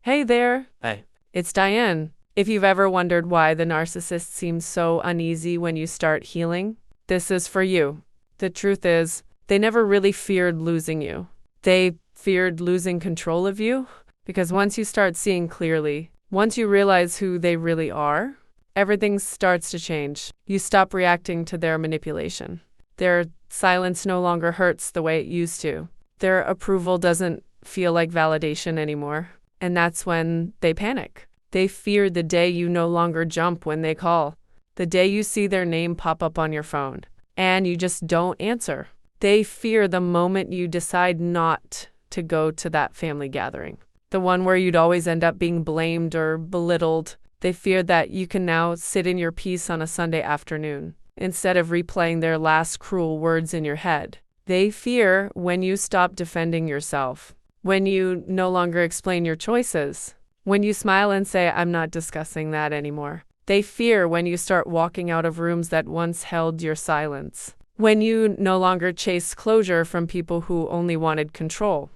Hey there, Hey. it's Diane. If you've ever wondered why the narcissist seems so uneasy when you start healing, this is for you. The truth is, they never really feared losing you. They feared losing control of you, because once you start seeing clearly, once you realize who they really are, everything starts to change. You stop reacting to their manipulation. Their silence no longer hurts the way it used to. Their approval doesn't feel like validation anymore. And that's when they panic. They fear the day you no longer jump when they call, the day you see their name pop up on your phone, and you just don't answer. They fear the moment you decide not to go to that family gathering, the one where you'd always end up being blamed or belittled. They fear that you can now sit in your peace on a Sunday afternoon, instead of replaying their last cruel words in your head. They fear when you stop defending yourself, when you no longer explain your choices, when you smile and say, "I'm not discussing that anymore." They fear when you start walking out of rooms that once held your silence, when you no longer chase closure from people who only wanted control.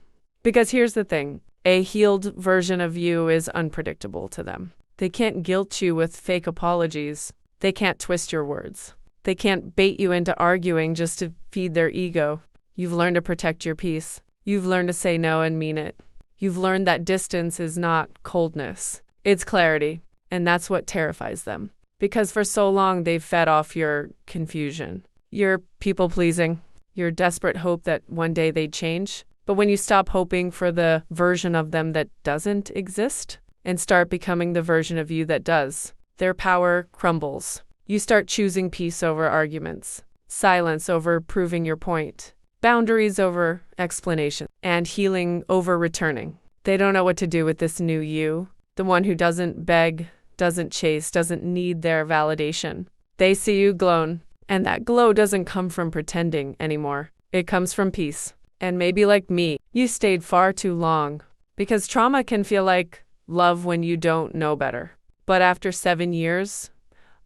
Because here's the thing, a healed version of you is unpredictable to them. They can't guilt you with fake apologies. They can't twist your words. They can't bait you into arguing just to feed their ego. You've learned to protect your peace. You've learned to say no and mean it. You've learned that distance is not coldness. It's clarity. And that's what terrifies them. Because for so long, they've fed off your confusion, your people-pleasing, your desperate hope that one day they'd change. But when you stop hoping for the version of them that doesn't exist and start becoming the version of you that does, their power crumbles. You start choosing peace over arguments, silence over proving your point, boundaries over explanation, and healing over returning. They don't know what to do with this new you, the one who doesn't beg, doesn't chase, doesn't need their validation. They see you glow, and that glow doesn't come from pretending anymore. It comes from peace. And maybe like me, you stayed far too long, because trauma can feel like love when you don't know better. But after 7 years,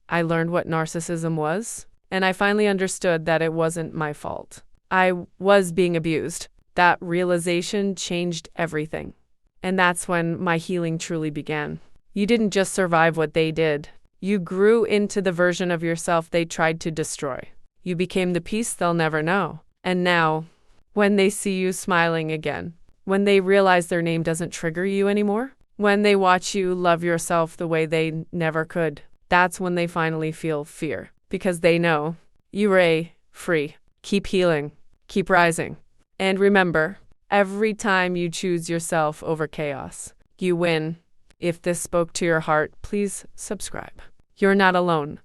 I learned what narcissism was, and I finally understood that it wasn't my fault. I was being abused. That realization changed everything. And that's when my healing truly began. You didn't just survive what they did. You grew into the version of yourself they tried to destroy. You became the peace they'll never know. And now, when they see you smiling again, when they realize their name doesn't trigger you anymore, when they watch you love yourself the way they never could, that's when they finally feel fear. Because they know you're free. Keep healing. Keep rising. And remember, every time you choose yourself over chaos, you win. If this spoke to your heart, please subscribe. You're not alone.